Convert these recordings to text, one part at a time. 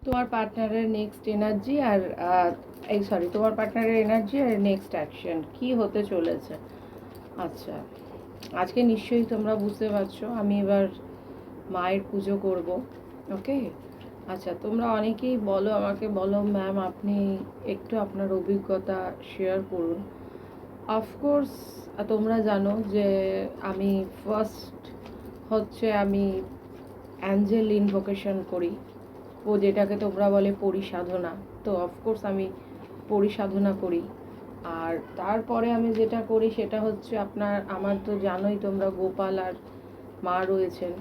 তোমার পার্টনারের next energy আর তোমার পার্টনারের এনার্জি আর নেক্সট অ্যাকশন কি হতে চলেছে। আচ্ছা, আজকে নিশ্চয়ই তোমরা বুঝতে পারছো আমি এবার মায়ের পুজো করব। ওকে, আচ্ছা, তোমরা অনেকেই বলো আমাকে, বলো ম্যাম আপনি একটু আপনার অভিজ্ঞতা শেয়ার করুন। অফকোর্স তোমরা জানো যে আমি ফার্স্ট হচ্ছে আমি অ্যাঞ্জেল ইনভোকেশন করি, ও যেটাকে তোমরা বলে পরিসাধনা। তো অফকোর্স আমি পরিসাধনা করি। আর তারপরে আমি যেটা করি সেটা হচ্ছে আমার তো জানোই তোমরা, গোপাল আর মা রয়েছেন,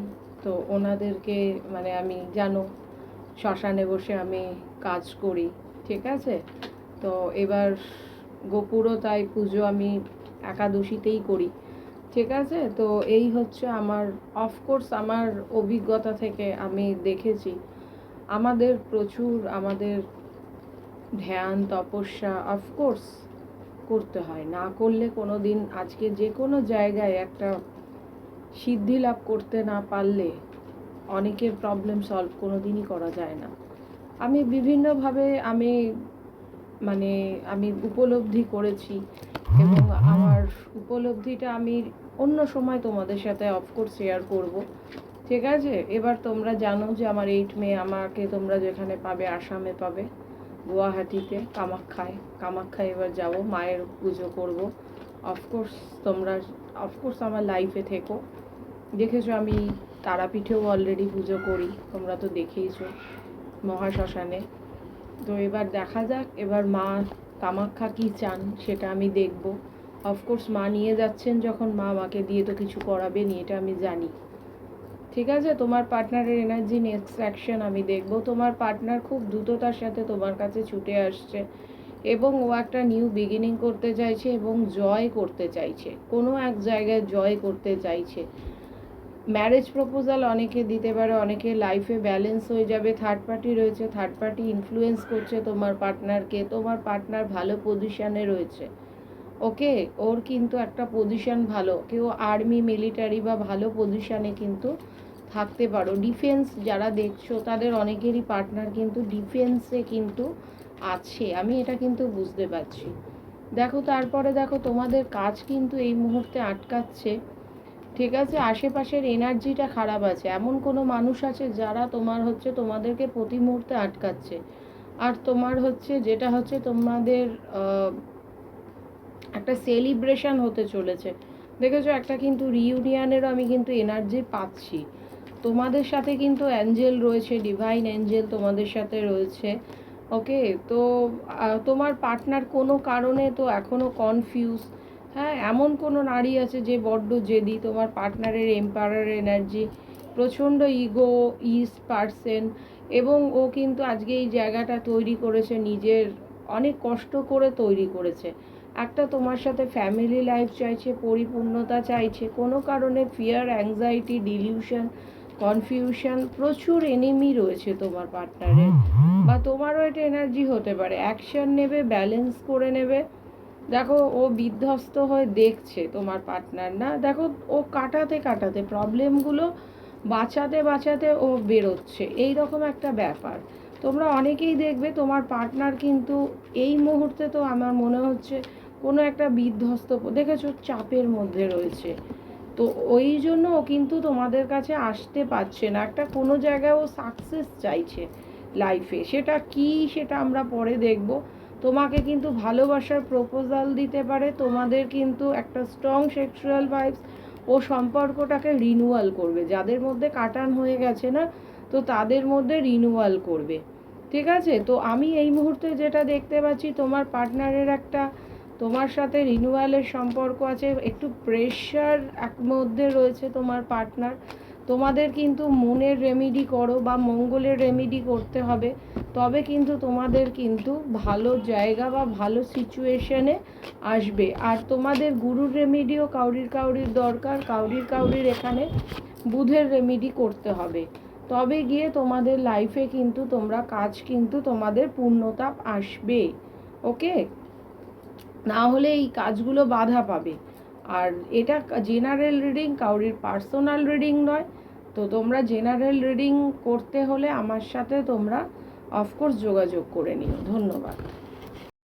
তো ওনাদেরকে মানে আমি জানো শ্মশানে বসে আমি কাজ করি। ঠিক আছে, তো এবার গোপুরও তাই পুজো আমি একাদশীতেই করি। ঠিক আছে, তো এই হচ্ছে আমার, অফকোর্স আমার অভিজ্ঞতা থেকে আমি দেখেছি আমাদের ধ্যান তপস্যা অফকোর্স করতে হয়, না করলে কোনো দিন আজকে যে কোনো জায়গায় একটা সিদ্ধি লাভ করতে না পারলে অনেকের প্রবলেম সলভ কোনো দিনই করা যায় না। আমি বিভিন্নভাবে মানে আমি উপলব্ধি করেছি, এবং আমার উপলব্ধিটা আমি অন্য সময় তোমাদের সাথে অফকোর্স শেয়ার করব। ঠিক আছে, এবার তোমরা জানো যে আমার 8 মে আমাকে তোমরা যেখানে পাবে, আসামে পাবে, গুয়াহাটিতে কামাখ্যায় এবার যাব, মায়ের পুজো করব। অফকোর্স তোমরা অফকোর্স আমার লাইফে থেকো, দেখেছো আমি তারাপীঠেও অলরেডি পুজো করি, তোমরা তো দেখেইছো মহাশ্মশানে। তো এবার দেখা যাক এবার মা কামাখ্যা কী চান সেটা আমি দেখব। অফকোর্স মা নিয়ে যাচ্ছেন যখন, মা আমাকে দিয়ে তো কিছু করাবেনি, এটা আমি জানি। ঠিক আছে, তোমার পার্টনারের এনার্জি নেক্সট অ্যাকশন আমি দেখব। তোমার পার্টনার খুব দ্রুততার সাথে তোমার কাছে ছুটে আসছে, এবং ও একটা নিউ বিগিনিং করতে চাইছে এবং জয় করতে চাইছে, কোনো এক জায়গায় জয় করতে চাইছে। ম্যারেজ প্রপোজাল অনেকে দিতে পারে, অনেকে লাইফে ব্যালেন্স হয়ে যাবে। থার্ড পার্টি রয়েছে, থার্ড পার্টি ইনফ্লুয়েন্স করছে তোমার পার্টনারকে, তোমার পার্টনার ভালো পজিশানে রয়েছে। ওকে, ওর কিন্তু একটা পজিশন ভালো, কেউ আর্মি মিলিটারি বা ভালো পজিশানে কিন্তু থাকতে পারো। ডিফেন্স যারা দেখছো তাদের অনেকেরই পার্টনার কিন্তু ডিফেন্সে কিন্তু আছে, আমি এটা কিন্তু বুঝতে পারছি। দেখো তারপরে দেখো তোমাদের কাজ কিন্তু এই মুহূর্তে আটকাচ্ছে। ঠিক আছে, আশেপাশের এনার্জিটা খারাপ আছে, এমন কোনো মানুষ আছে যারা তোমাদেরকে প্রতি মুহূর্তে আটকাচ্ছে। আর তোমার হচ্ছে যেটা হচ্ছে তোমাদের একটা সেলিব্রেশন হতে চলেছে। দেখেছো একটা কিন্তু রিইউনিয়নেরও আমি কিন্তু এনার্জি পাচ্ছি। তোমাদের সাথে কিন্তু অ্যাঞ্জেল রয়েছে, ডিভাইন অ্যাঞ্জেল তোমাদের সাথে রয়েছে। ওকে, তো তোমার পার্টনার কোনো কারণে তো এখনও কনফিউজ। হ্যাঁ, এমন কোনো নারী আছে যে বড্ড জেদি, তোমার পার্টনারের এম্পায়ার এনার্জি, প্রচণ্ড ইগো ইস পার্সন, এবং ও কিন্তু আজকে এই জায়গাটা তৈরি করেছে, নিজের অনেক কষ্ট করে তৈরি করেছে। একটা তোমার সাথে ফ্যামিলি লাইফ চাইছে, পরিপূর্ণতা চাইছে, কোনো কারণে ফিয়ার, অ্যাংজাইটি, ডিলিউশন, কনফিউশন, প্রচুর এনিমি রয়েছে তোমার পার্টনারের, বা তোমারও এটা এনার্জি হতে পারে। অ্যাকশন নেবে, ব্যালেন্স করে নেবে। দেখো ও বিধ্বস্ত হয়ে দেখছে তোমার পার্টনার, না দেখো ও কাটাতে কাটাতে প্রবলেমগুলো বাঁচাতে বাঁচাতে ও বেরোচ্ছে, এই রকম একটা ব্যাপার। তোমরা অনেকেই দেখবে তোমার পার্টনার কিন্তু এই মুহূর্তে তো আমার মনে হচ্ছে কোনো একটা বিধ্বস্ত, দেখেছো চাপের মধ্যে রয়েছে। তো ওই জন্য ও কিন্তু তোমাদের কাছে আসতে পারছে না, একটা কোনো জায়গায় ও সাকসেস চাইছে লাইফে, সেটা কি সেটা আমরা পরে দেখব। তোমাকে কিন্তু ভালোবাসার প্রপোজাল দিতে পারে, তোমাদের কিন্তু একটা স্ট্রং সেক্সুয়াল ভাইবস, ও সম্পর্কটাকে রিনিউয়াল করবে, যাদের মধ্যে কাটান হয়ে গেছে না, তো তাদের মধ্যে রিনিউয়াল করবে। ঠিক আছে, তো আমি এই মুহূর্তে যেটা দেখতে পাচ্ছি তোমার পার্টনারের একটা তোমার সাথে রিনিউয়ালের সম্পর্ক আছে, একটু প্রেশার এক মধ্যে রয়েছে তোমার পার্টনার। তোমাদের কিন্তু মনের রেমেডি করো বা মঙ্গলের রেমেডি করতে হবে, তবে কিন্তু তোমাদের কিন্তু ভালো জায়গা বা ভালো সিচুয়েশনে আসবে। আর তোমাদের গুরুর রেমেডিও কাউরির দরকার, কাউরির এখানে বুধের রেমেডি করতে হবে, তবে গিয়ে তোমাদের লাইফে কিন্তু তোমাদের পূর্ণতা আসবে। ওকে, না হলে এই কাজগুলো বাধা পাবে। আর এটা জেনারেল রিডিং, কাউরির পার্সোনাল রিডিং নয়। তো তোমরা জেনারেল রিডিং করতে হলে আমার সাথে তোমরা অফকোর্স যোগাযোগ করে নিও। ধন্যবাদ।